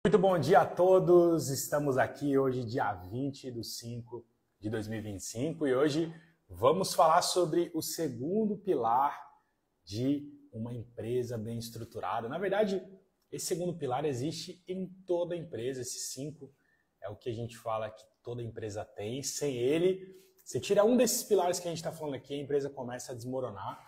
Muito bom dia a todos, estamos aqui hoje dia 20/5/2025 e hoje vamos falar sobre o segundo pilar de uma empresa bem estruturada. Na verdade, esse segundo pilar existe em toda empresa, esses 5 é o que a gente fala que toda empresa tem. Sem ele, você tira um desses pilares que a gente está falando aqui, a empresa começa a desmoronar.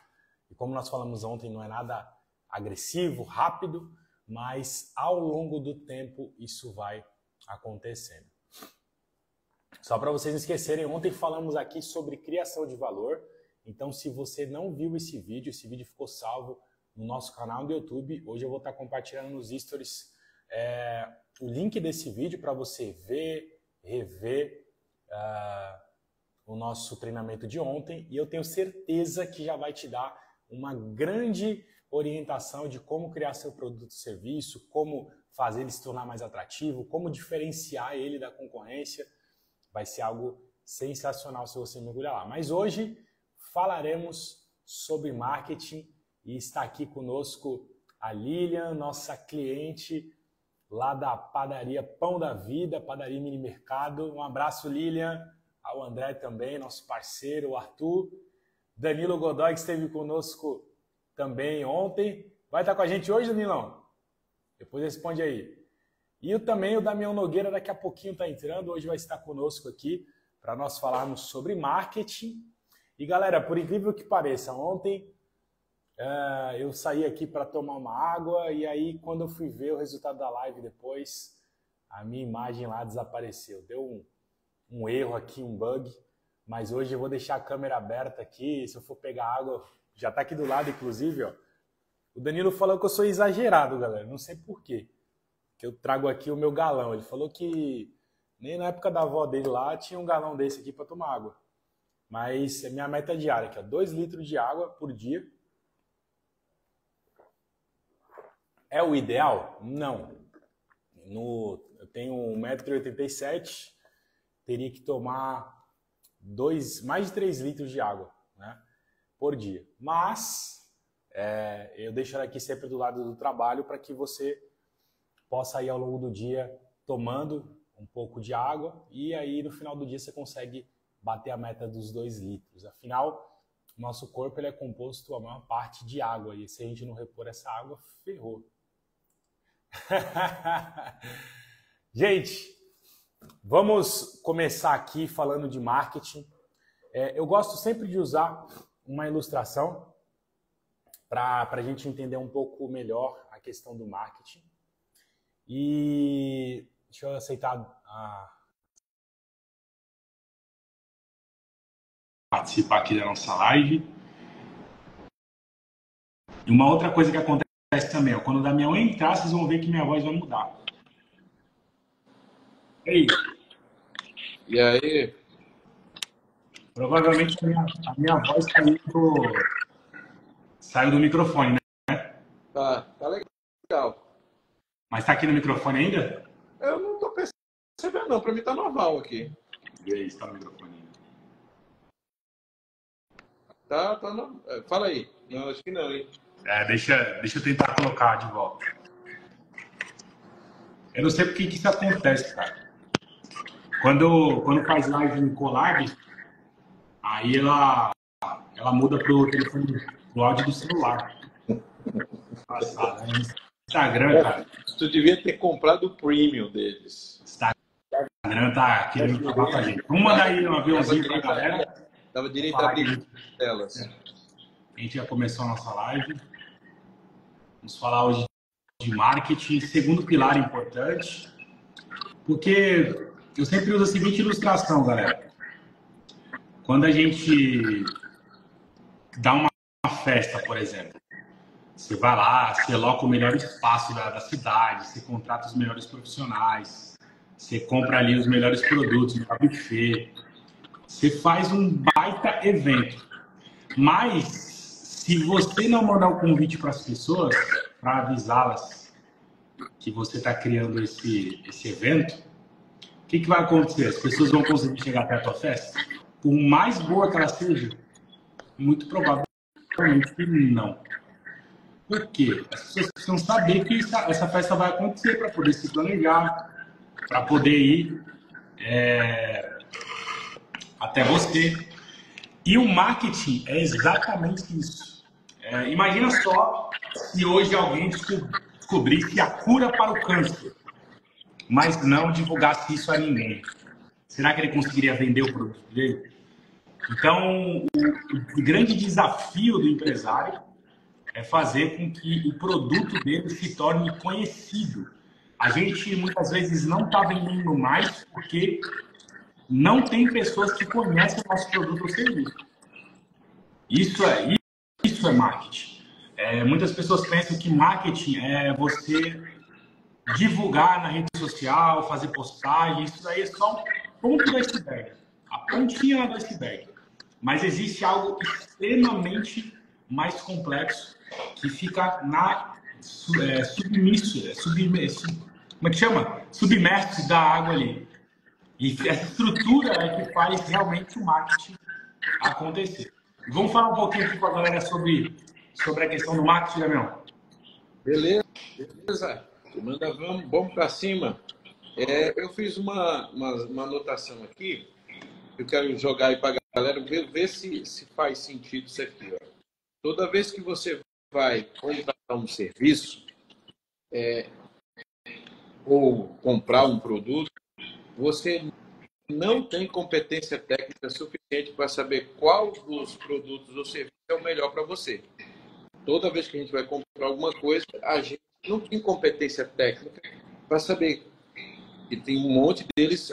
E como nós falamos ontem, não é nada agressivo, rápido, mas ao longo do tempo isso vai acontecendo. Só para vocês não esquecerem, ontem falamos aqui sobre criação de valor. Então, se você não viu esse vídeo ficou salvo no nosso canal do YouTube. Hoje eu vou estar compartilhando nos stories o link desse vídeo para você ver, rever o nosso treinamento de ontem. E eu tenho certeza que já vai te dar uma grande orientação de como criar seu produto e serviço, como fazer ele se tornar mais atrativo, como diferenciar ele da concorrência. Vai ser algo sensacional se você mergulhar lá. Mas hoje falaremos sobre marketing e está aqui conosco a Lilian, nossa cliente lá da padaria Pão da Vida, padaria Mini Mercado. Um abraço, Lilian, ao André também, nosso parceiro, o Arthur, Danilo Godoy, que esteve conosco também ontem. Vai estar com a gente hoje, Danilão? Depois responde aí. E também o Damião Nogueira daqui a pouquinho está entrando. Hoje vai estar conosco aqui para nós falarmos sobre marketing. E galera, por incrível que pareça, ontem eu saí aqui para tomar uma água e aí quando eu fui ver o resultado da live depois, a minha imagem lá desapareceu. Deu um erro aqui, um bug. Mas hoje eu vou deixar a câmera aberta aqui. Se eu for pegar água, já está aqui do lado, inclusive, ó. O Danilo falou que eu sou exagerado, galera. Não sei por quê. Que eu trago aqui o meu galão. Ele falou que nem na época da avó dele lá tinha um galão desse aqui para tomar água. Mas é minha meta diária aqui, ó. 2 litros de água por dia. É o ideal? Não. Eu tenho 1,87 m. Teria que tomar mais de 3 litros de água, né, por dia. Mas eu deixo ela aqui sempre do lado do trabalho para que você possa ir ao longo do dia tomando um pouco de água e aí no final do dia você consegue bater a meta dos 2 litros. Afinal, nosso corpo ele é composto a maior parte de água e se a gente não repor essa água, ferrou. Gente, vamos começar aqui falando de marketing. Eu gosto sempre de usar uma ilustração para a gente entender um pouco melhor a questão do marketing. E deixa eu aceitar participar aqui da nossa live. E uma outra coisa que acontece também, quando o Damião entrar, vocês vão ver que minha voz vai mudar. Ei. E aí? Provavelmente a minha voz saiu do microfone, né? Tá legal. Mas tá aqui no microfone ainda? Eu não tô percebendo não, pra mim tá normal aqui. E aí, está no microfone ainda? Tá não. Fala aí. Não, acho que não, hein? Deixa eu tentar colocar de volta. Eu não sei por que isso acontece, cara. Quando faz live em collab, aí ela muda pro telefone, pro áudio do celular. Passado, né? Instagram, cara. Tu devia ter comprado o premium deles. Instagram tá querendo acabar com a gente. Vamos mandar aí um aviãozinho pra galera. Dava direito a abrir telas. A gente já começou a nossa live. Vamos falar hoje de marketing, segundo pilar importante. Porque eu sempre uso a seguinte ilustração, galera. Quando a gente dá uma festa, por exemplo, você vai lá, você aloca o melhor espaço da cidade, você contrata os melhores profissionais, você compra ali os melhores produtos no buffet, você faz um baita evento. Mas, se você não mandar o convite para as pessoas, para avisá-las que você está criando esse evento, o que vai acontecer? As pessoas vão conseguir chegar até a tua festa? Por mais boa que ela seja, muito provavelmente não. Por quê? As pessoas precisam saber que essa festa vai acontecer para poder se planejar, para poder ir até você. E o marketing é exatamente isso. Imagina só se hoje alguém descobrisse a cura para o câncer, mas não divulgasse isso a ninguém. Será que ele conseguiria vender o produto dele? Então, o grande desafio do empresário é fazer com que o produto dele se torne conhecido. A gente muitas vezes não está vendendo mais porque não tem pessoas que conhecem o nosso produto ou serviço. Isso é marketing. Muitas pessoas pensam que marketing é você divulgar na rede social, fazer postagem. Isso daí é só um ponto do iceberg, a pontinha do iceberg. Mas existe algo extremamente mais complexo que fica como é que chama? Submerso da água ali. E essa estrutura é que faz realmente o marketing acontecer. Vamos falar um pouquinho aqui com a galera sobre a questão do marketing, Damião? Beleza. Vamos para cima. Eu fiz uma anotação aqui, que eu quero jogar aí para a galera, ver se faz sentido isso aqui. Ó. Toda vez que você vai contratar um serviço ou comprar um produto, você não tem competência técnica suficiente para saber qual dos produtos ou serviços é o melhor para você. Toda vez que a gente vai comprar alguma coisa, a gente não tem competência técnica para saber que tem um monte deles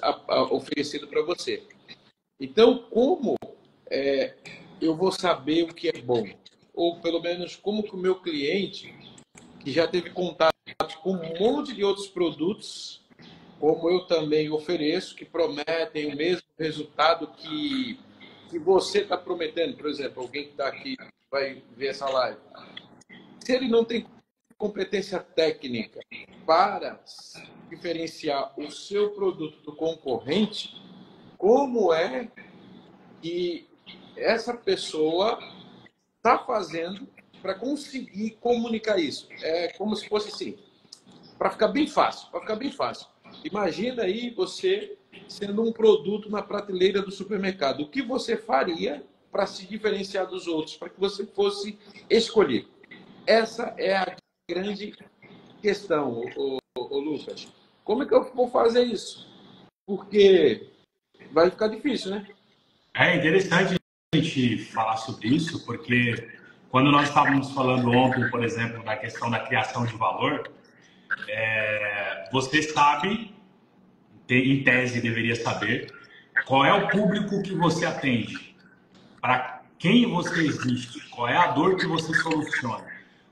oferecido para você. Então, como eu vou saber o que é bom? Ou, pelo menos, como que o meu cliente, que já teve contato com um monte de outros produtos, como eu também ofereço, que prometem o mesmo resultado que você está prometendo. Por exemplo, alguém que está aqui vai ver essa live. Se ele não tem competência técnica para diferenciar o seu produto do concorrente, como é que essa pessoa está fazendo para conseguir comunicar isso? É como se fosse assim, para ficar bem fácil, Imagina aí você sendo um produto na prateleira do supermercado. O que você faria para se diferenciar dos outros, para que você fosse escolhido? Essa é a grande questão, ô Lucas. Como é que eu vou fazer isso? Porque vai ficar difícil, né? É interessante a gente falar sobre isso, porque quando nós estávamos falando ontem, por exemplo, da questão da criação de valor, você sabe, em tese deveria saber, qual é o público que você atende, para quem você existe, qual é a dor que você soluciona,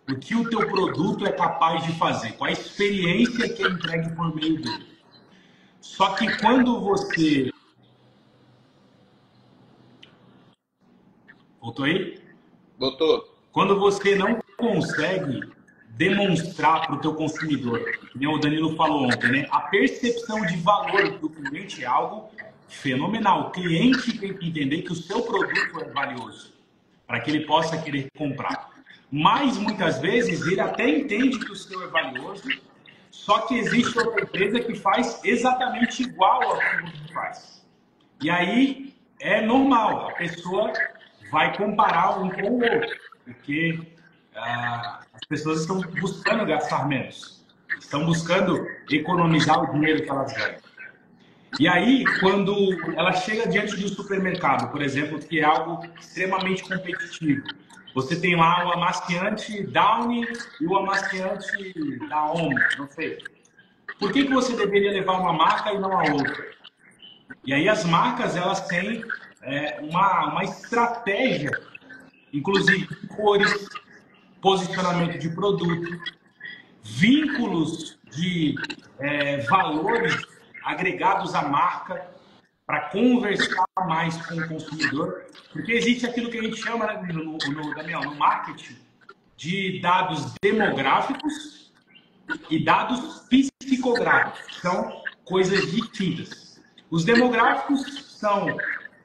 o que o teu produto é capaz de fazer, qual a experiência que é entregue por meio dele. Só que quando você... Voltou aí? Doutor? Quando você não consegue demonstrar para o teu consumidor, como o Danilo falou ontem, né? A percepção de valor do cliente é algo fenomenal. O cliente tem que entender que o seu produto é valioso para que ele possa querer comprar. Mas muitas vezes ele até entende que o seu é valioso, só que existe outra empresa que faz exatamente igual ao que você faz. E aí é normal, a pessoa vai comparar um com o outro, porque as pessoas estão buscando gastar menos, estão buscando economizar o dinheiro que elas ganham. E aí, quando ela chega diante de um supermercado, por exemplo, que é algo extremamente competitivo, você tem lá o amaciante Downy e o amaciante da Omo, não sei. Por que você deveria levar uma marca e não a outra? E aí as marcas, elas têm uma estratégia, inclusive cores, posicionamento de produto, vínculos de valores agregados à marca para conversar mais com o consumidor, porque existe aquilo que a gente chama, né, Daniel, no marketing, de dados demográficos e dados psicográficos, são coisas distintas. Os demográficos são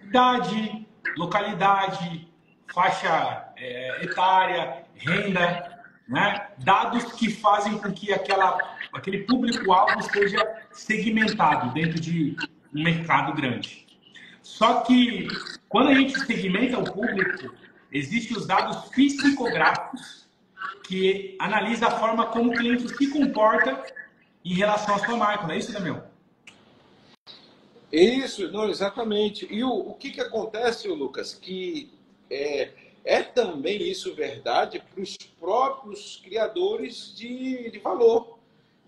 idade, localidade, faixa etária, renda. né, dados que fazem com que aquele público-alvo esteja segmentado dentro de um mercado grande. Só que, quando a gente segmenta o público, existem os dados psicográficos que analisa a forma como o cliente se comporta em relação à sua marca, não é isso, Damião? Isso, não, exatamente. E o que acontece, Lucas, que é também isso verdade para os próprios criadores de valor.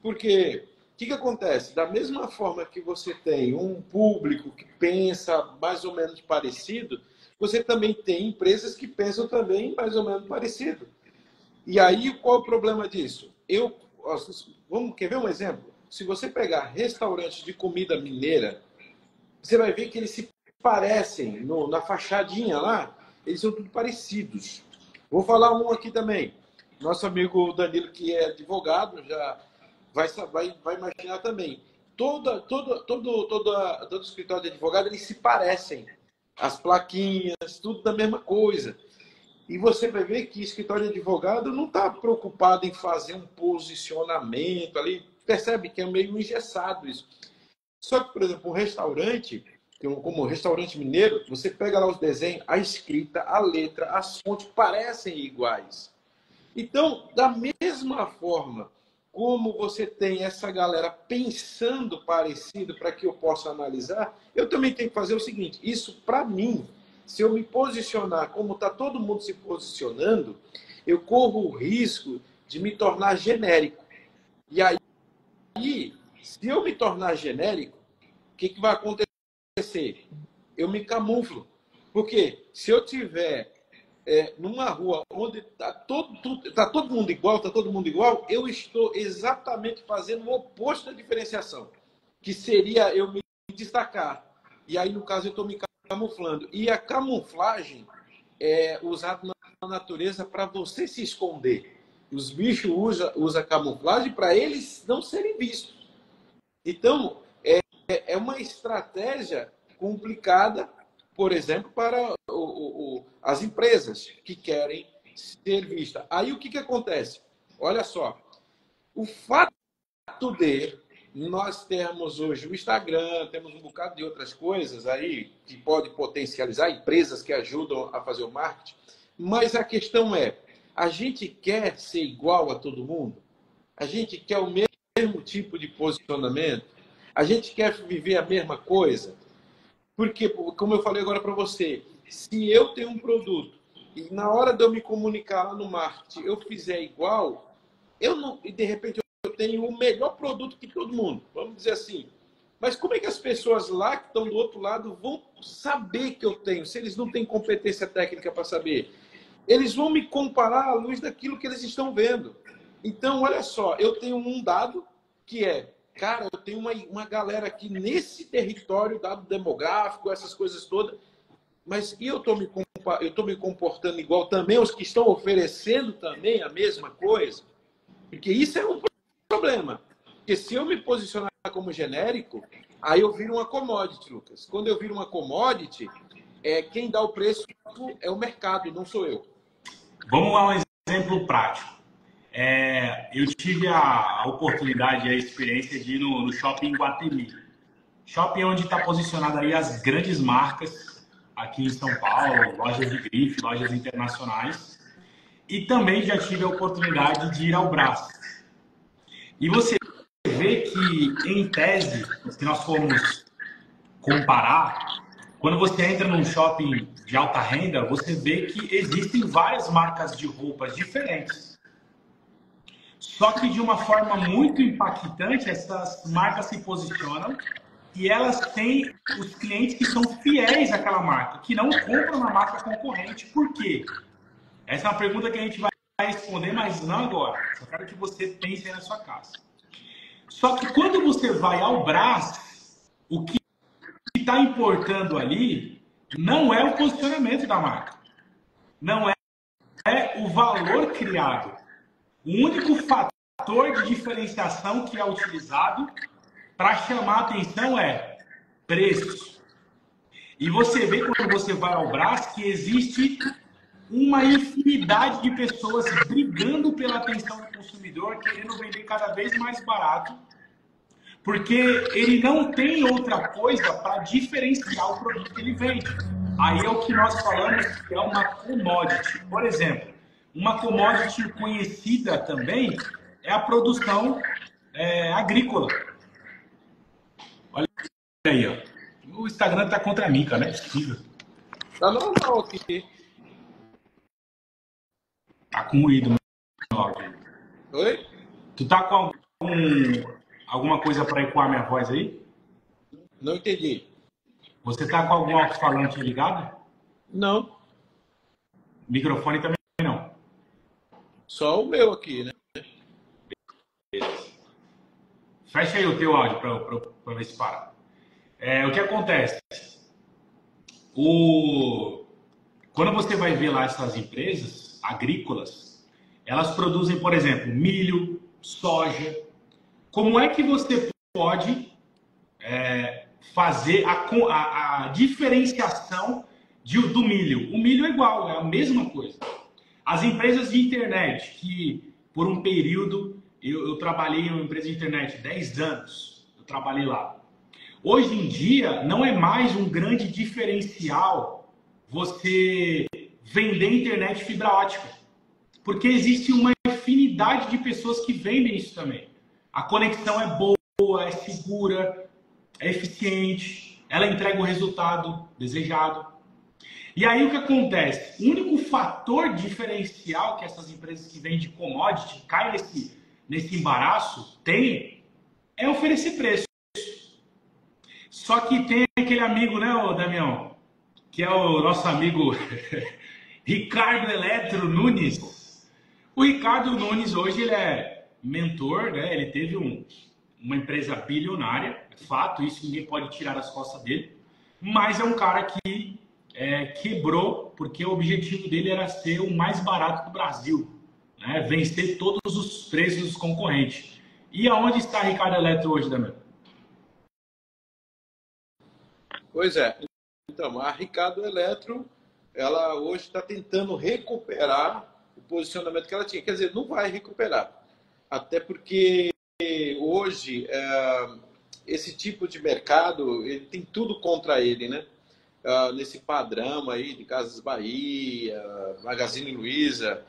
Porque o que acontece? Da mesma forma que você tem um público que pensa mais ou menos parecido, você também tem empresas que pensam também mais ou menos parecido. E aí, qual o problema disso? Quer ver um exemplo? Se você pegar restaurantes de comida mineira, você vai ver que eles se parecem na fachadinha lá, eles são tudo parecidos. Vou falar um aqui também. Nosso amigo Danilo, que é advogado, já vai imaginar também. Todo escritório de advogado, eles se parecem. As plaquinhas, tudo da mesma coisa. E você vai ver que escritório de advogado não está preocupado em fazer um posicionamento ali. Percebe que é meio engessado isso. Só que, por exemplo, um restaurante, como o restaurante mineiro, você pega lá os desenhos, a escrita, a letra, as fontes parecem iguais. Então, da mesma forma como você tem essa galera pensando parecido para que eu possa analisar, eu também tenho que fazer o seguinte, isso para mim, se eu me posicionar como está todo mundo se posicionando, eu corro o risco de me tornar genérico. E aí, se eu me tornar genérico, o que vai acontecer? Eu me camuflo. Porque se eu tiver numa rua onde está todo mundo igual, eu estou exatamente fazendo o oposto da diferenciação, que seria eu me destacar. E aí, no caso, eu estou me camuflando. E a camuflagem é usada na natureza para você se esconder. Os bichos usam camuflagem para eles não serem vistos. Então, é uma estratégia complicada, por exemplo, para as empresas que querem ser vistas. Aí o que acontece? Olha só, o fato de nós termos hoje o Instagram, temos um bocado de outras coisas aí que pode potencializar, empresas que ajudam a fazer o marketing, mas a questão é, a gente quer ser igual a todo mundo? A gente quer o mesmo tipo de posicionamento? A gente quer viver a mesma coisa? Porque, como eu falei agora para você, se eu tenho um produto e na hora de eu me comunicar lá no marketing eu fizer igual, eu não, e de repente eu tenho o melhor produto que todo mundo, vamos dizer assim. Mas como é que as pessoas lá que estão do outro lado vão saber que eu tenho, se eles não têm competência técnica para saber? Eles vão me comparar à luz daquilo que eles estão vendo. Então, olha só, eu tenho um dado que é, cara, eu tenho uma galera aqui nesse território, dado demográfico, essas coisas todas, mas eu estou me comportando igual também os que estão oferecendo também a mesma coisa? Porque isso é um problema. Porque se eu me posicionar como genérico, aí eu viro uma commodity, Lucas. Quando eu viro uma commodity, quem dá o preço é o mercado, não sou eu. Vamos a um exemplo prático. Eu tive a oportunidade e a experiência de ir no shopping Guatemi. Shopping onde está posicionado aí as grandes marcas aqui em São Paulo, lojas de grife, lojas internacionais. E também já tive a oportunidade de ir ao Brás. E você vê que, em tese, se nós formos comparar, quando você entra num shopping de alta renda, você vê que existem várias marcas de roupas diferentes. Só que de uma forma muito impactante, essas marcas se posicionam e elas têm os clientes que são fiéis àquela marca, que não compram na marca concorrente. Por quê? Essa é uma pergunta que a gente vai responder, mas não agora. Só quero que você pense aí na sua casa. Só que quando você vai ao Brás, o que está importando ali não é o posicionamento da marca. Não é o valor criado. O único fator de diferenciação que é utilizado para chamar a atenção é preço. E você vê quando você vai ao Brás que existe uma infinidade de pessoas brigando pela atenção do consumidor, querendo vender cada vez mais barato, porque ele não tem outra coisa para diferenciar o produto que ele vende. Aí é o que nós falamos que é uma commodity. Por exemplo, uma commodity conhecida também é a produção agrícola. Olha aí, ó. O Instagram tá contra mim, cara, não é possível. Tá normal aqui. Tá com ruído no áudio. Oi? Tu tá com alguma coisa para ecoar minha voz aí? Não entendi. Você tá com algum alto-falante ligado? Não. Microfone também não. Só o meu aqui, né? Fecha aí o teu áudio para ver se para. O que acontece? Quando você vai ver lá essas empresas agrícolas, elas produzem, por exemplo, milho, soja. Como é que você pode fazer a diferenciação do milho? O milho é igual, é a mesma coisa. As empresas de internet, que por um período, eu trabalhei em uma empresa de internet, 10 anos, eu trabalhei lá. Hoje em dia, não é mais um grande diferencial você vender internet fibra ótica, porque existe uma infinidade de pessoas que vendem isso também. A conexão é boa, é segura, é eficiente, ela entrega o resultado desejado. E aí o que acontece? O único fator diferencial que essas empresas que vendem commodity caem nesse embaraço é oferecer preço. Só que tem aquele amigo, né, Damião? Que é o nosso amigo Ricardo Eletro Nunes. O Ricardo Nunes hoje ele é mentor, né? Ele teve uma empresa bilionária, é fato, isso ninguém pode tirar das costas dele. Mas é um cara que quebrou, porque o objetivo dele era ser o mais barato do Brasil, né? Vencer todos os preços dos concorrentes. E aonde está Ricardo Eletro hoje, Damião? Pois é. Então, a Ricardo Eletro, ela hoje está tentando recuperar o posicionamento que ela tinha. Quer dizer, não vai recuperar. Até porque hoje, esse tipo de mercado, ele tem tudo contra ele, né? Nesse padrão aí de Casas Bahia, Magazine Luiza,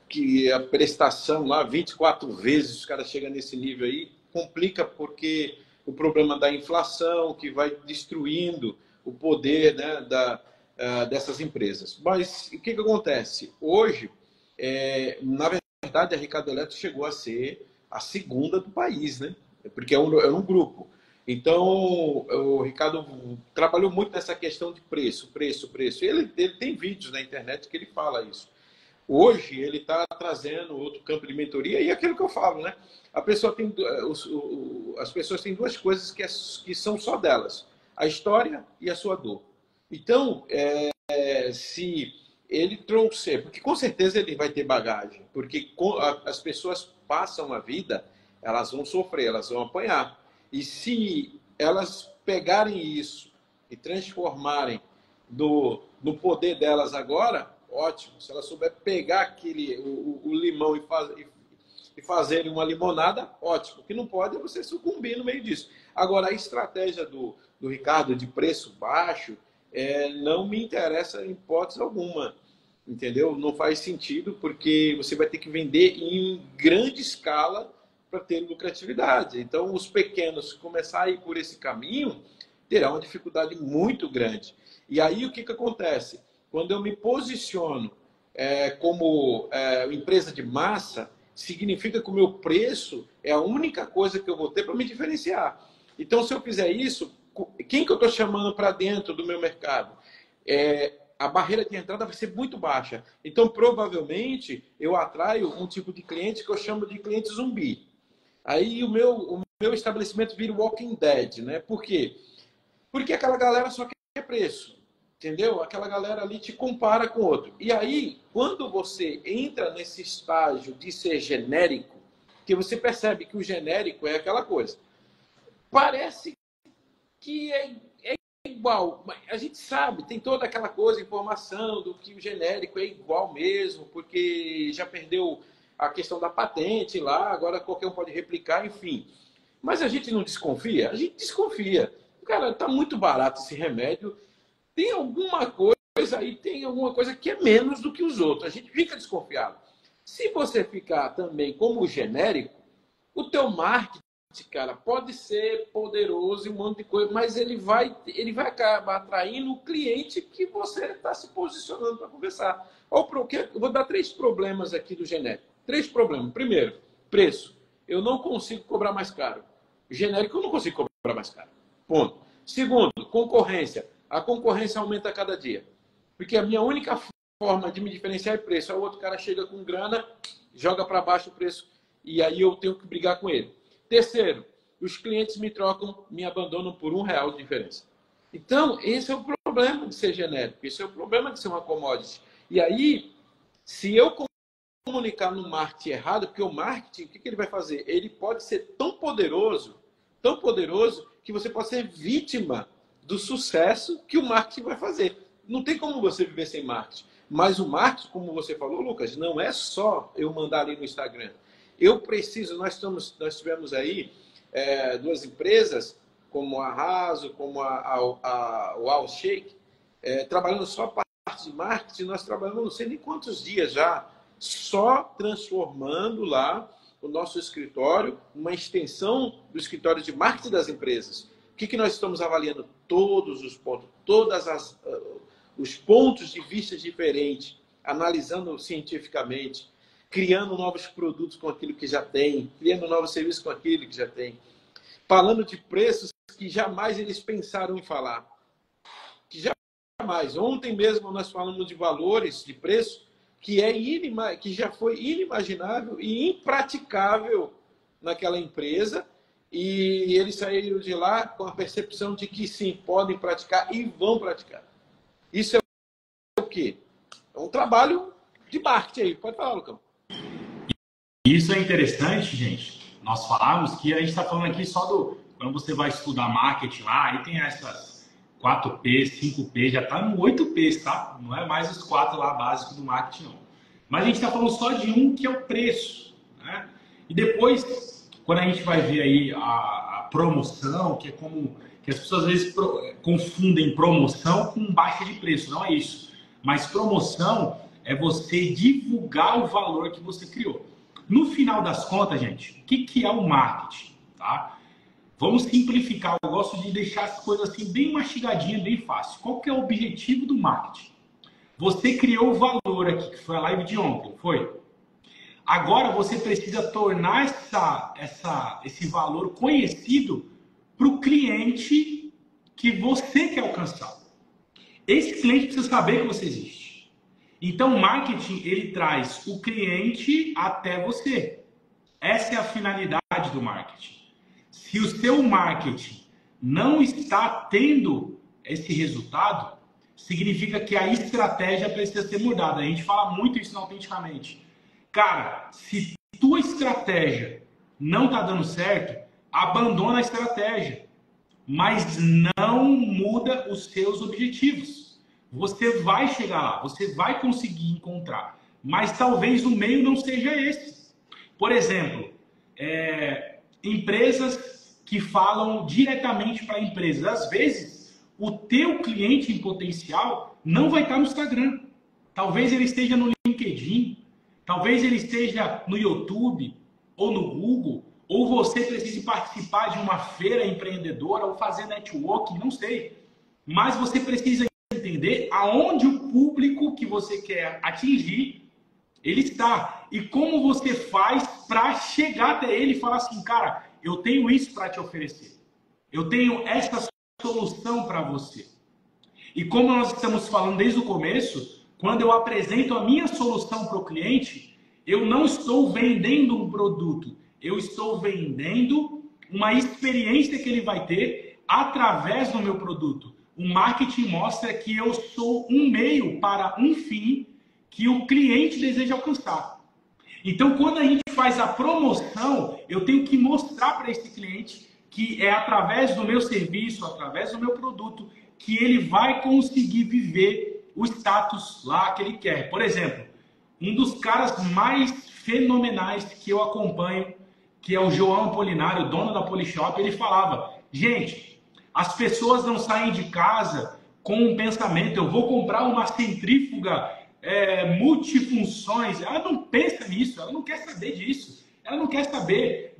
que a prestação lá, 24 vezes, os caras chegam nesse nível aí, complica porque o problema da inflação, que vai destruindo o poder, né, dessas empresas. Mas o que acontece? Hoje, na verdade, a Ricardo Eletro chegou a ser a segunda do país, né? Porque é um grupo. Então, o Ricardo trabalhou muito nessa questão de preço. Ele tem vídeos na internet que ele fala isso. Hoje, ele está trazendo outro campo de mentoria e é aquilo que eu falo, né? As pessoas têm duas coisas que são só delas: a história e a sua dor. Então, se ele trouxer, porque com certeza ele vai ter bagagem, porque as pessoas passam a vida, elas vão sofrer, elas vão apanhar. E se elas pegarem isso e transformarem no poder delas agora, ótimo. Se elas souber pegar o limão e fazerem uma limonada, ótimo. O que não pode é você sucumbir no meio disso. Agora, a estratégia do Ricardo de preço baixo não me interessa em hipótese alguma. Entendeu? Não faz sentido, porque você vai ter que vender em grande escala para ter lucratividade. Então, os pequenos que começarem a ir por esse caminho terão uma dificuldade muito grande. E aí, o que acontece? Quando eu me posiciono como empresa de massa, significa que o meu preço é a única coisa que eu vou ter para me diferenciar. Então, se eu fizer isso, quem que eu estou chamando para dentro do meu mercado? A barreira de entrada vai ser muito baixa. Então, provavelmente, eu atraio um tipo de cliente que eu chamo de cliente zumbi. Aí o meu estabelecimento vira Walking Dead, né? Por quê? Porque aquela galera só quer preço, entendeu? Aquela galera ali te compara com outro. E aí, quando você entra nesse estágio de ser genérico, que você percebe que o genérico é aquela coisa. Parece que é igual. Mas a gente sabe, tem toda aquela coisa, informação do que o genérico é igual mesmo, porque já perdeu a questão da patente lá, agora qualquer um pode replicar, enfim. Mas a gente não desconfia? A gente desconfia. Cara, tá muito barato esse remédio. Tem alguma coisa aí, tem alguma coisa que é menos do que os outros. A gente fica desconfiado. Se você ficar também como genérico, o teu marketing, cara, pode ser poderoso e um monte de coisa, mas ele vai acabar atraindo o cliente que você está se posicionando para conversar. Eu vou dar 3 problemas aqui do genérico. 3 problemas. Primeiro, preço. Eu não consigo cobrar mais caro. Genérico eu não consigo cobrar mais caro. Ponto. Segundo, concorrência. A concorrência aumenta a cada dia. Porque a minha única forma de me diferenciar é preço. Aí o outro cara chega com grana, joga para baixo o preço e aí eu tenho que brigar com ele. Terceiro, os clientes me trocam, me abandonam por R$1 de diferença. Então, esse é o problema de ser genérico. Esse é o problema de ser uma commodity. E aí, se eu comunicar no marketing errado, porque o marketing, o que ele vai fazer? Ele pode ser tão poderoso, que você pode ser vítima do sucesso que o marketing vai fazer. Não tem como você viver sem marketing. Mas o marketing, como você falou, Lucas, não é só eu mandar ali no Instagram. Eu preciso, nós tivemos aí 2 empresas, como a Raso, como o All Shake, trabalhando só a parte de marketing. Nós trabalhamos não sei nem quantos dias já, só transformando lá o nosso escritório, uma extensão do escritório de marketing das empresas. O que nós estamos avaliando? Todos os pontos, os pontos de vista diferentes, analisando cientificamente, criando novos produtos com aquilo que já tem, criando novos serviços com aquilo que já tem, falando de preços que jamais eles pensaram em falar. Que jamais. Ontem mesmo nós falamos de valores de preço que já foi inimaginável e impraticável naquela empresa, e eles saíram de lá com a percepção de que sim, podem praticar e vão praticar. Isso é o quê? É um trabalho de marketing aí. Pode falar, Lucão. Isso é interessante, gente. Nós falamos que a gente está falando aqui só do... Quando você vai estudar marketing lá, aí tem essas 4P, 5P, já está no 8P, tá? Não é mais os 4 lá básicos do marketing, não. Mas a gente está falando só de um, que é o preço, né? E depois, quando a gente vai ver aí a promoção, que é como... que as pessoas às vezes confundem promoção com baixa de preço. Não é isso. Mas promoção é você divulgar o valor que você criou. No final das contas, gente, o que é o marketing? Tá? Vamos simplificar. Eu gosto de deixar as coisas assim bem mastigadinhas, bem fácil. Qual que é o objetivo do marketing? Você criou o valor aqui, que foi a live de ontem, foi? Agora você precisa tornar esse valor conhecido para o cliente que você quer alcançar. Esse cliente precisa saber que você existe. Então, o marketing, ele traz o cliente até você. Essa é a finalidade do marketing. Se o seu marketing não está tendo esse resultado, significa que a estratégia precisa ser mudada. A gente fala muito isso autenticamente. Cara, se tua estratégia não está dando certo, abandona a estratégia. Mas não muda os seus objetivos. Você vai chegar lá, você vai conseguir encontrar, mas talvez o meio não seja esse. Por exemplo, empresas que falam diretamente para empresas. Às vezes, o teu cliente em potencial não vai estar no Instagram. Talvez ele esteja no LinkedIn, talvez ele esteja no YouTube ou no Google, ou você precise participar de uma feira empreendedora ou fazer networking, não sei. Mas você precisa entender aonde o público que você quer atingir, ele está. E como você faz para chegar até ele e falar assim, cara, eu tenho isso para te oferecer. Eu tenho essa solução para você. E como nós estamos falando desde o começo, quando eu apresento a minha solução para o cliente, eu não estou vendendo um produto. Eu estou vendendo uma experiência que ele vai ter através do meu produto. O marketing mostra que eu sou um meio para um fim que o cliente deseja alcançar. Então, quando a gente faz a promoção, eu tenho que mostrar para esse cliente que é através do meu serviço, através do meu produto, que ele vai conseguir viver o status lá que ele quer. Por exemplo, um dos caras mais fenomenais que eu acompanho, que é o João Apolinário, dono da Polishop, ele falava: gente, as pessoas não saem de casa com um pensamento, eu vou comprar uma centrífuga multifunções. Ela não pensa nisso, ela não quer saber disso. Ela não quer saber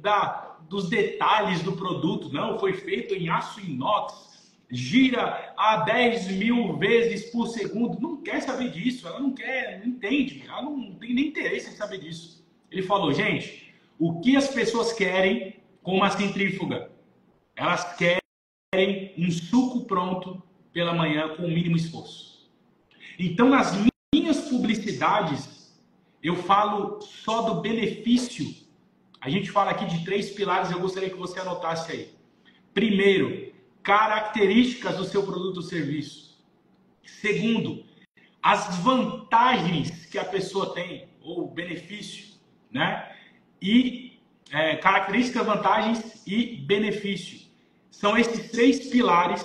dos detalhes do produto. Não, foi feito em aço inox, gira a 10.000 vezes por segundo. Não quer saber disso, ela não quer, não entende, ela não tem nem interesse em saber disso. Ele falou: gente, o que as pessoas querem com uma centrífuga? Elas querem um suco pronto pela manhã com o mínimo esforço. Então, nas minhas publicidades, eu falo só do benefício. A gente fala aqui de 3 pilares, eu gostaria que você anotasse aí. Primeiro, características do seu produto ou serviço. Segundo, as vantagens que a pessoa tem, ou benefício, né? E características, vantagens e benefício. São esses 3 pilares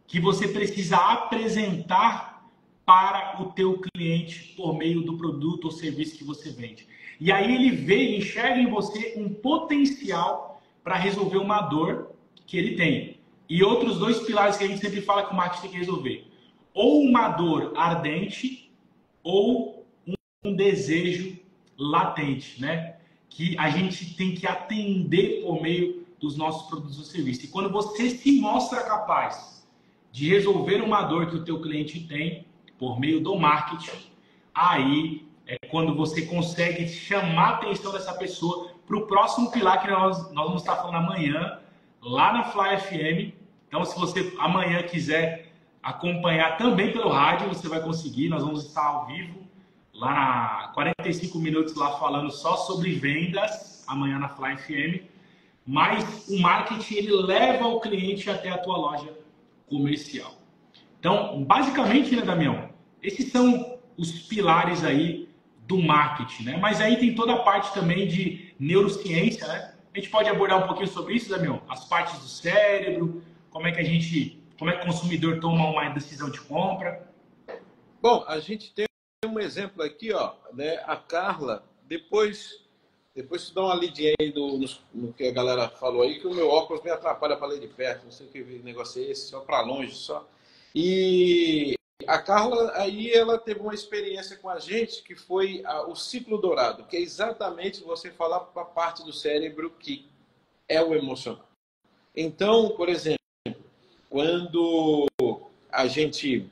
que você precisa apresentar para o teu cliente por meio do produto ou serviço que você vende. E aí ele vê, enxerga em você um potencial para resolver uma dor que ele tem. E outros 2 pilares que a gente sempre fala que o marketing tem que resolver: ou uma dor ardente ou um desejo latente, né? Que a gente tem que atender por meio dos nossos produtos ou serviços. E quando você se mostra capaz de resolver uma dor que o teu cliente tem por meio do marketing, aí é quando você consegue chamar a atenção dessa pessoa para o próximo pilar que nós vamos estar falando amanhã, lá na Fly FM. Então, se você amanhã quiser acompanhar também pelo rádio, você vai conseguir. Nós vamos estar ao vivo, lá na 45 minutos, lá falando só sobre vendas, amanhã na Fly FM. Mas o marketing, ele leva o cliente até a tua loja comercial. Então, basicamente, né, Damião? Esses são os pilares aí do marketing, né? Mas aí tem toda a parte também de neurociência, né? A gente pode abordar um pouquinho sobre isso, Damião? As partes do cérebro, como é que o consumidor toma uma decisão de compra. Bom, a gente tem um exemplo aqui, ó, né? A Carla, depois tu dá uma lidinha aí no que a galera falou aí, que o meu óculos me atrapalha para ler de perto, não sei o que negócio é esse, só para longe, só. E a Carla, aí ela teve uma experiência com a gente que foi o ciclo dourado, que é exatamente você falar para a parte do cérebro que é o emocional. Então, por exemplo, quando a gente...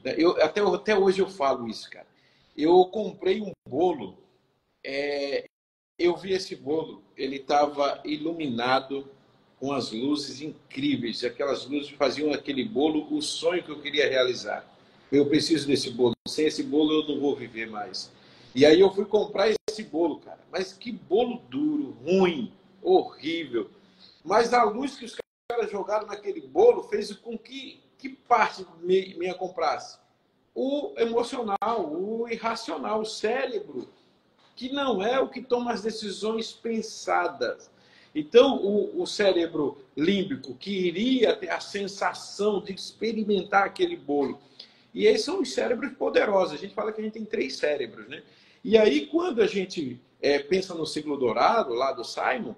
até hoje eu falo isso, cara. Eu comprei um bolo, eu vi esse bolo, ele estava iluminado com as luzes incríveis. Aquelas luzes faziam aquele bolo o sonho que eu queria realizar. Eu preciso desse bolo. Sem esse bolo eu não vou viver mais. E aí eu fui comprar esse bolo, cara. Mas que bolo duro, ruim, horrível. Mas a luz que os caras jogaram naquele bolo fez com que parte minha comprasse? O emocional, o irracional, o cérebro, que não é o que toma as decisões pensadas. Então, o cérebro límbico, que iria ter a sensação de experimentar aquele bolo. E esses são os cérebros poderosos. A gente fala que a gente tem 3 cérebros, né? E aí, quando a gente pensa no ciclo dourado, lá do Simon, o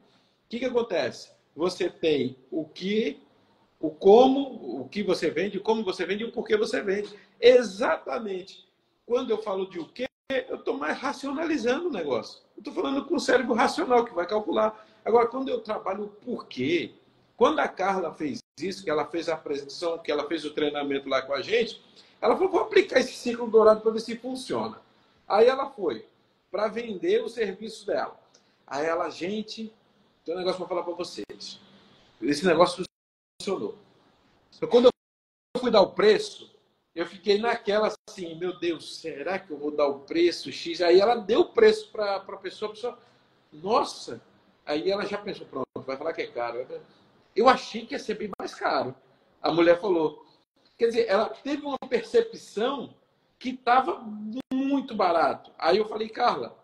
que acontece? Você tem o que, o como, o que você vende, como você vende e o porquê você vende. Exatamente. Quando eu falo de o quê, eu estou mais racionalizando o negócio. Eu estou falando com o cérebro racional, que vai calcular. Agora, quando eu trabalho o porquê, quando a Carla fez isso, que ela fez a apresentação, que ela fez o treinamento lá com a gente, ela falou: vou aplicar esse ciclo dourado para ver se funciona. Aí ela foi para vender o serviço dela. Aí ela: gente, tem um negócio para falar para vocês. Esse negócio funcionou. Então, quando eu fui dar o preço, eu fiquei naquela assim: meu Deus, será que eu vou dar o preço X? Aí ela deu o preço para a pessoa, nossa! Aí ela já pensou: pronto, vai falar que é caro. Eu achei que ia ser bem mais caro. A mulher falou. Quer dizer, ela teve uma percepção que estava muito barato. Aí eu falei: Carla,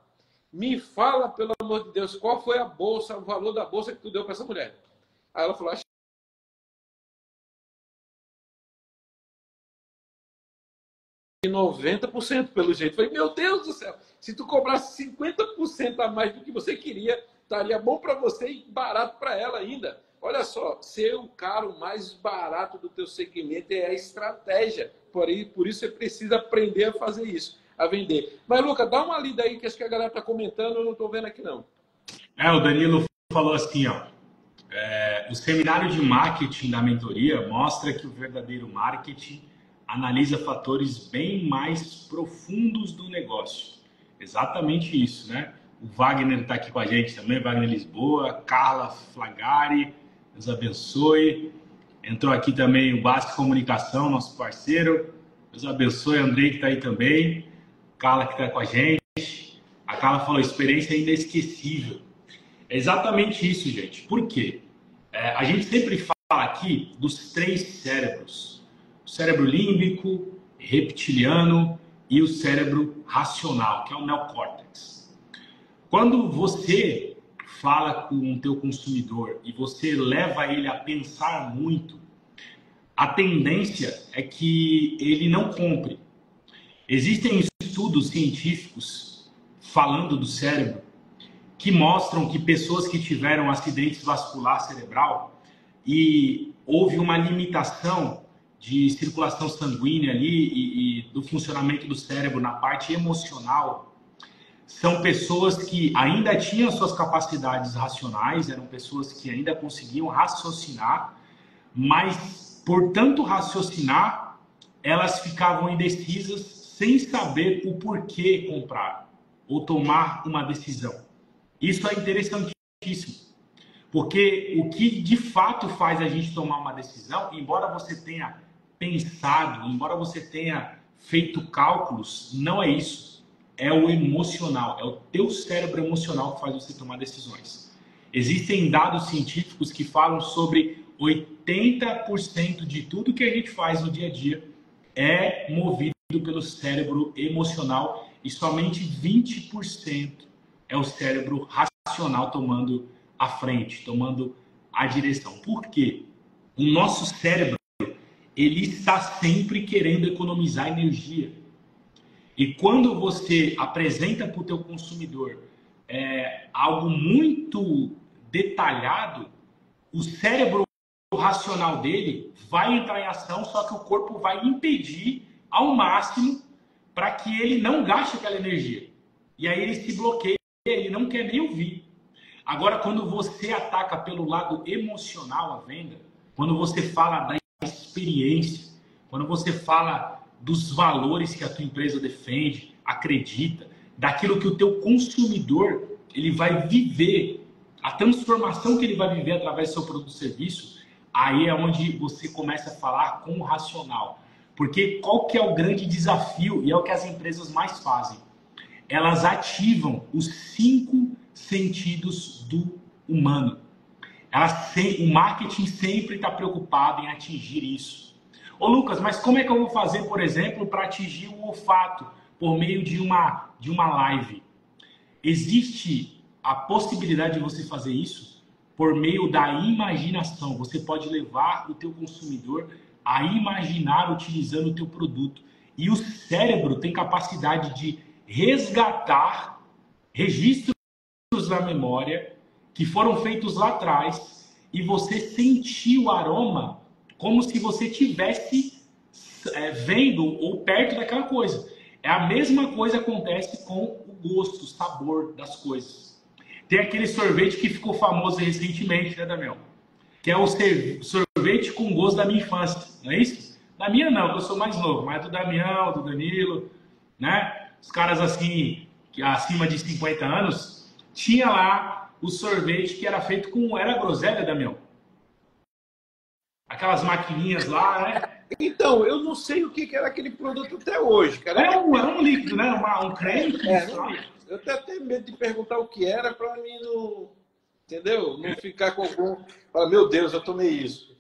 me fala, pelo amor de Deus, qual foi a bolsa, o valor da bolsa que tu deu para essa mulher? Aí ela falou: 90% pelo jeito. Falei, meu Deus do céu, se tu cobrasse 50% a mais do que você queria, estaria bom para você e barato para ela ainda. Olha só, ser o cara mais barato do teu segmento é a estratégia. Por isso você precisa aprender a fazer isso, a vender. Mas, Lucas, dá uma lida aí, que acho que a galera está comentando, eu não estou vendo aqui não. O Danilo falou assim, ó. O seminário de marketing da mentoria mostra que o verdadeiro marketing analisa fatores bem mais profundos do negócio. Exatamente isso, né? O Wagner está aqui com a gente também, Wagner Lisboa, Carla Flagari, Deus abençoe. Entrou aqui também o Basque Comunicação, nosso parceiro. Deus abençoe, Andrei que está aí também. Carla que está com a gente. A Carla falou, experiência inesquecível. É exatamente isso, gente. Por quê? A gente sempre fala aqui dos 3 cérebros. O cérebro límbico, reptiliano e o cérebro racional, que é o neocórtex. Quando você fala com o teu consumidor e você leva ele a pensar muito, a tendência é que ele não compre. Existem estudos científicos falando do cérebro que mostram que pessoas que tiveram acidentes vascular cerebral e houve uma limitação de circulação sanguínea ali e do funcionamento do cérebro na parte emocional, são pessoas que ainda tinham suas capacidades racionais, eram pessoas que ainda conseguiam raciocinar, mas por tanto raciocinar, elas ficavam indecisas sem saber o porquê comprar ou tomar uma decisão. Isso é interessantíssimo, porque o que de fato faz a gente tomar uma decisão, embora você tenha pensado, embora você tenha feito cálculos, não é isso. É o emocional, é o teu cérebro emocional que faz você tomar decisões. Existem dados científicos que falam sobre 80% de tudo que a gente faz no dia a dia é movido pelo cérebro emocional e somente 20% é o cérebro racional tomando a frente, tomando a direção. Por quê? O nosso cérebro, ele está sempre querendo economizar energia. E quando você apresenta para o teu consumidor algo muito detalhado, o cérebro racional dele vai entrar em ação, só que o corpo vai impedir ao máximo para que ele não gaste aquela energia. E aí ele se bloqueia, ele não quer nem ouvir. Agora, quando você ataca pelo lado emocional a venda, quando você fala da experiência, quando você fala dos valores que a tua empresa defende, acredita, daquilo que o teu consumidor ele vai viver, a transformação que ele vai viver através do seu produto e serviço, aí é onde você começa a falar com o racional. Porque qual que é o grande desafio, e é o que as empresas mais fazem? Elas ativam os 5 sentidos do humano. O marketing sempre está preocupado em atingir isso. Ô Lucas, mas como é que eu vou fazer, por exemplo, para atingir o olfato por meio de uma live? Existe a possibilidade de você fazer isso por meio da imaginação. Você pode levar o teu consumidor a imaginar utilizando o teu produto. E o cérebro tem capacidade de resgatar registros na memória que foram feitos lá atrás e você sentir o aroma como se você tivesse vendo ou perto daquela coisa. É a mesma coisa que acontece com o gosto, o sabor das coisas. Tem aquele sorvete que ficou famoso recentemente, né, Damião? Que é o sorvete com gosto da minha infância, não é isso? Da minha não, eu sou mais novo, mas do Damião, do Danilo, né? Os caras assim, que acima de 50 anos, tinha lá o sorvete que era feito com... Era groselha, Damião? Aquelas maquininhas lá, né? Então, eu não sei o que era aquele produto até hoje, cara. É um líquido, né? Um creme. Eu até tenho medo de perguntar o que era para mim não... Entendeu? Não ficar com algum... Falar, meu Deus, eu tomei isso.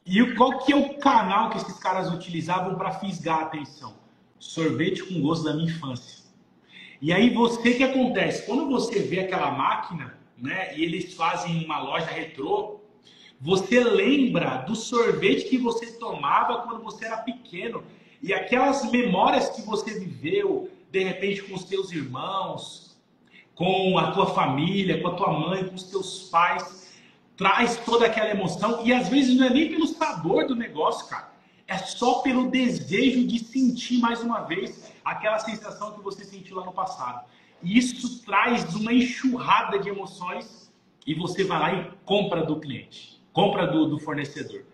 E qual que é o canal que esses caras utilizavam para fisgar a atenção? Sorvete com gosto da minha infância. E aí o que acontece? Quando você vê aquela máquina, né, e eles fazem uma loja retrô, você lembra do sorvete que você tomava quando você era pequeno. E aquelas memórias que você viveu, de repente, com os teus irmãos, com a tua família, com a tua mãe, com os teus pais, traz toda aquela emoção. E às vezes não é nem pelo sabor do negócio, cara. É só pelo desejo de sentir mais uma vez aquela sensação que você sentiu lá no passado. E isso traz uma enxurrada de emoções e você vai lá e compra do cliente, compra do fornecedor.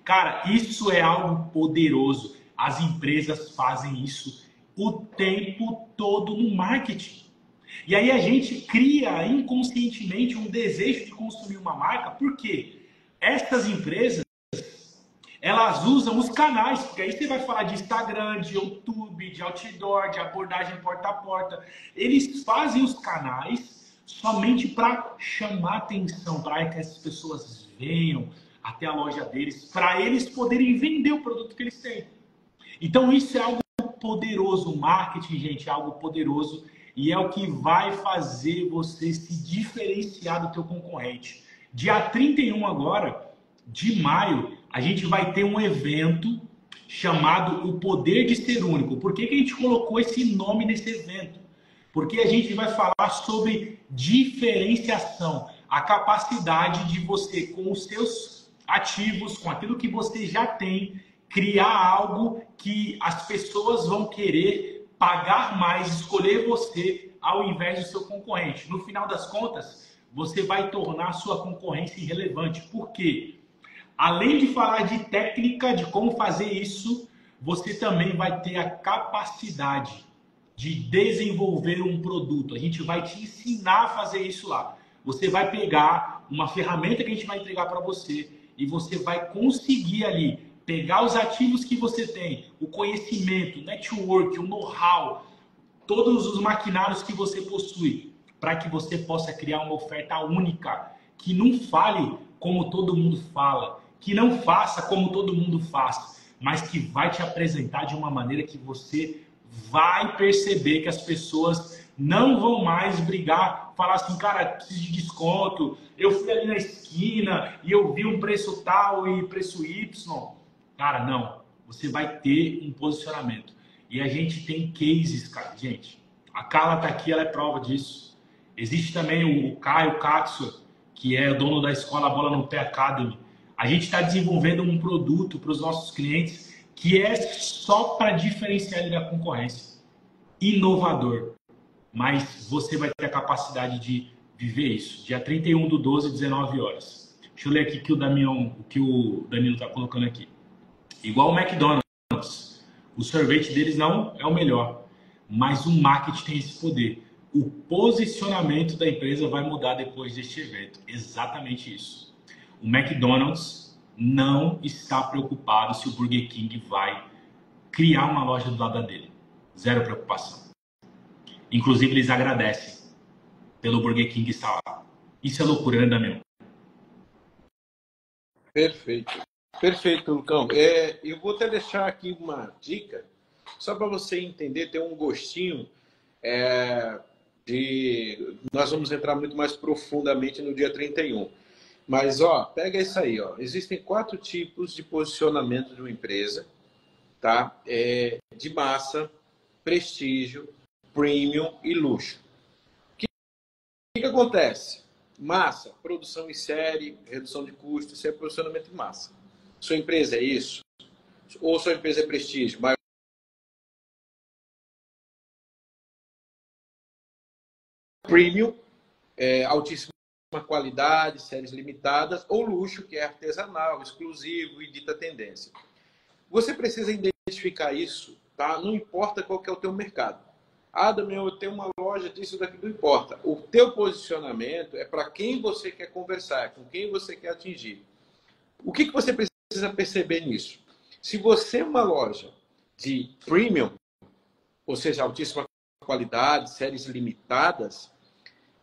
Cara, isso é algo poderoso. As empresas fazem isso o tempo todo no marketing. E aí a gente cria inconscientemente um desejo de consumir uma marca, porque essas empresas, elas usam os canais, porque aí você vai falar de Instagram, de YouTube, de outdoor, de abordagem porta a porta. Eles fazem os canais somente para chamar atenção, para que as pessoas venham até a loja deles, para eles poderem vender o produto que eles têm. Então isso é algo poderoso, o marketing, gente, é algo poderoso e é o que vai fazer você se diferenciar do teu concorrente. Dia 31 agora, de maio, a gente vai ter um evento chamado O Poder de Ser Único. Por que a gente colocou esse nome nesse evento? Porque a gente vai falar sobre diferenciação, a capacidade de você, com os seus ativos, com aquilo que você já tem, criar algo que as pessoas vão querer pagar mais, escolher você ao invés do seu concorrente. No final das contas, você vai tornar a sua concorrência irrelevante. Por quê? Além de falar de técnica, de como fazer isso, você também vai ter a capacidade de desenvolver um produto. A gente vai te ensinar a fazer isso lá. Você vai pegar uma ferramenta que a gente vai entregar para você e você vai conseguir ali pegar os ativos que você tem, o conhecimento, o network, o know-how, todos os maquinários que você possui, para que você possa criar uma oferta única, que não fale como todo mundo fala, que não faça como todo mundo faz, mas que vai te apresentar de uma maneira que você vai perceber que as pessoas não vão mais brigar, falar assim, cara, preciso de desconto, eu fui ali na esquina e eu vi um preço tal e preço Y. Cara, não. Você vai ter um posicionamento. E a gente tem cases, cara, gente. A Carla tá aqui, ela é prova disso. Existe também o Caio Katsu, que é o dono da escola Bola no Pé Academy. A gente está desenvolvendo um produto para os nossos clientes que é só para diferenciar ele da concorrência. Inovador. Mas você vai ter a capacidade de viver isso. Dia 31/12, 19 horas. Deixa eu ler aqui o que o Danilo está colocando aqui. Igual o McDonald's. O sorvete deles não é o melhor. Mas o marketing tem esse poder. O posicionamento da empresa vai mudar depois deste evento. Exatamente isso. O McDonald's não está preocupado se o Burger King vai criar uma loja do lado dele. Zero preocupação. Inclusive, eles agradecem pelo Burger King estar lá. Isso é loucura, né, Daniel? Perfeito. Perfeito, Lucão. Eu vou até deixar aqui uma dica, só para você entender, ter um gostinho Nós vamos entrar muito mais profundamente no dia 31. Mas, pega isso aí, Existem 4 tipos de posicionamento de uma empresa, tá? De massa, prestígio, premium e luxo. O que acontece? Massa, produção em série, redução de custos, isso é posicionamento de massa. Sua empresa é isso? Ou sua empresa é prestígio? Premium, altíssima qualidade, séries limitadas, ou luxo, que é artesanal, exclusivo e dita tendência. Você precisa identificar isso, tá? Não importa qual que é o teu mercado. Damião, eu tenho uma loja disso daqui, não importa. O teu posicionamento é para quem você quer conversar, com quem você quer atingir. O que você precisa perceber nisso? Se você é uma loja de premium, ou seja, altíssima qualidade, séries limitadas,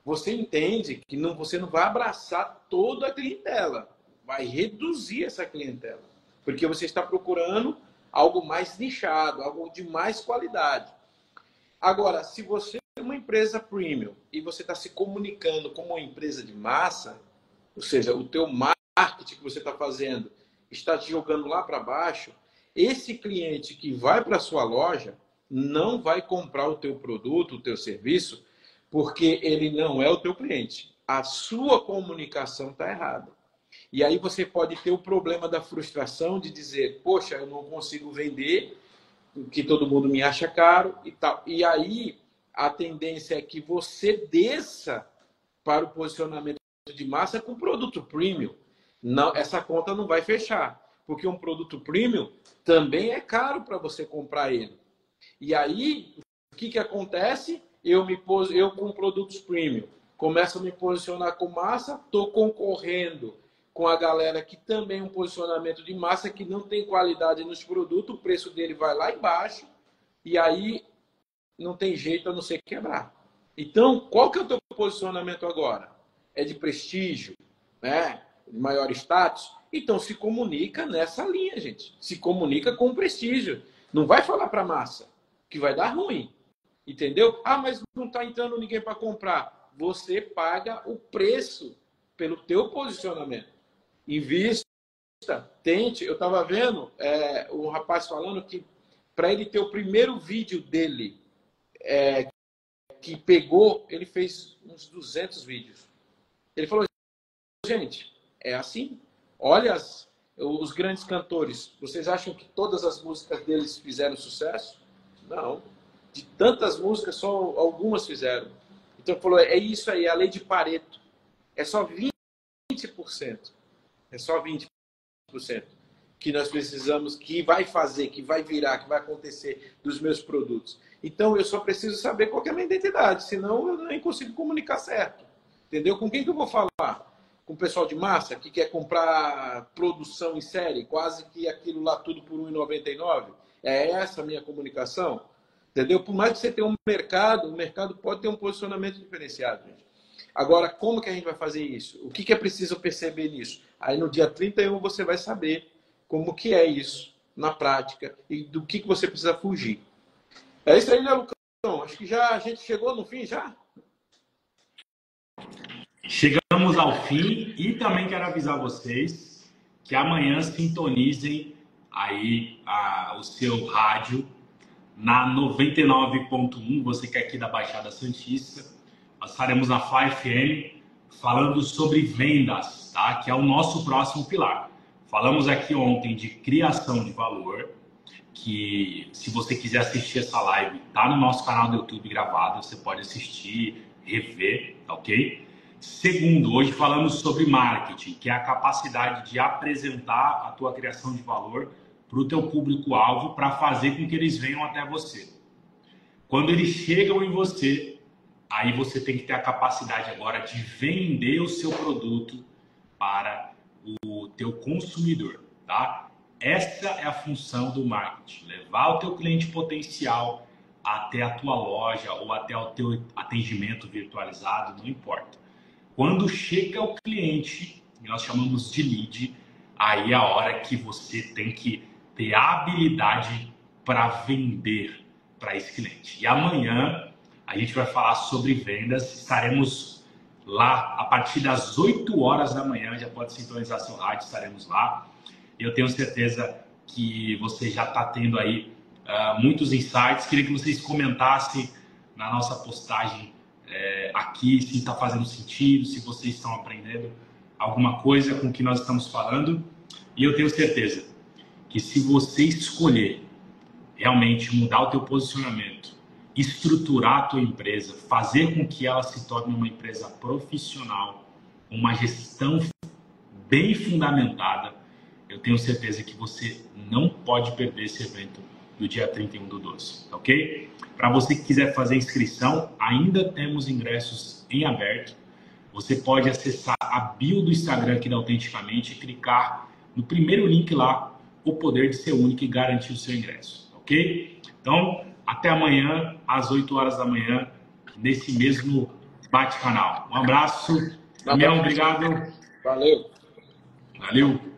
você entende que você não vai abraçar toda a clientela, vai reduzir essa clientela, porque você está procurando algo mais nichado, algo de mais qualidade. Agora, se você é uma empresa premium e você está se comunicando como uma empresa de massa, ou seja, o teu marketing que você está fazendo está te jogando lá para baixo, Esse cliente que vai para a sua loja não vai comprar o teu produto, o teu serviço, porque ele não é o teu cliente. A sua comunicação está errada. E aí você pode ter o problema da frustração de dizer, poxa, eu não consigo vender, que todo mundo me acha caro e tal. E aí a tendência é que você desça para o posicionamento de massa com produto premium. Não, essa conta não vai fechar, porque um produto premium também é caro para você comprar ele. E aí, o que acontece? Eu com produtos premium começo a me posicionar com massa, estou concorrendo com a galera que também um posicionamento de massa que não tem qualidade nos produtos, o preço dele vai lá embaixo e aí não tem jeito a não ser quebrar. Então, qual que é o teu posicionamento agora? É de prestígio, né? De maior status? Então, se comunica nessa linha, gente. Se comunica com prestígio. Não vai falar para massa, que vai dar ruim. Entendeu? Ah, mas não está entrando ninguém para comprar. Você paga o preço pelo teu posicionamento. Invista, tente. Eu estava vendo um rapaz falando que para ele ter o primeiro vídeo dele que pegou, ele fez uns 200 vídeos. Ele falou, gente, é assim. Olha os grandes cantores. Vocês acham que todas as músicas deles fizeram sucesso? Não. De tantas músicas, só algumas fizeram. Então ele falou, é isso aí, é a lei de Pareto. É só 20%. É só 20% que nós precisamos, que vai fazer, que vai virar, que vai acontecer dos meus produtos. Então eu só preciso saber qual é a minha identidade, senão eu nem consigo comunicar certo. Entendeu? Com quem que eu vou falar? Com o pessoal de massa que quer comprar produção em série, quase que aquilo lá tudo por R$ 1,99? É essa a minha comunicação? Entendeu? Por mais que você tenha um mercado, o mercado pode ter um posicionamento diferenciado, gente. Agora, como que a gente vai fazer isso? O que é preciso perceber nisso? Aí no dia 31 você vai saber como que é isso na prática e do que você precisa fugir. É isso aí, né, Lucão? Acho que já a gente chegou no fim já. Chegamos ao fim e também quero avisar vocês que amanhã sintonizem aí o seu rádio na 99.1, você que é aqui da Baixada Santista. Nós estaremos na Fly FM falando sobre vendas, tá? Que é o nosso próximo pilar. Falamos aqui ontem de criação de valor, que se você quiser assistir essa live, tá no nosso canal do YouTube gravado, você pode assistir, rever, tá ok? Segundo, hoje falamos sobre marketing, que é a capacidade de apresentar a tua criação de valor para o teu público-alvo, para fazer com que eles venham até você. Quando eles chegam em você, aí você tem que ter a capacidade agora de vender o seu produto para o teu consumidor, tá? Essa é a função do marketing, levar o teu cliente potencial até a tua loja ou até o teu atendimento virtualizado, não importa. Quando chega o cliente, nós chamamos de lead, aí é a hora que você tem que ter a habilidade para vender para esse cliente. E amanhã a gente vai falar sobre vendas, estaremos lá a partir das 8 horas da manhã, já pode sintonizar seu rádio, estaremos lá. Eu tenho certeza que você já está tendo aí muitos insights. Queria que vocês comentassem na nossa postagem aqui se está fazendo sentido, se vocês estão aprendendo alguma coisa com o que nós estamos falando. E eu tenho certeza que se você escolher realmente mudar o teu posicionamento, estruturar a tua empresa, fazer com que ela se torne uma empresa profissional, uma gestão bem fundamentada, eu tenho certeza que você não pode perder esse evento do dia 31/12, ok? Para você que quiser fazer inscrição, ainda temos ingressos em aberto. Você pode acessar a bio do Instagram aqui da Autenticamente e clicar no primeiro link lá, o poder de ser único e garantir o seu ingresso, ok? Então, até amanhã, às 8 horas da manhã, nesse mesmo bate-canal. Um abraço. Damião, obrigado. Valeu. Valeu.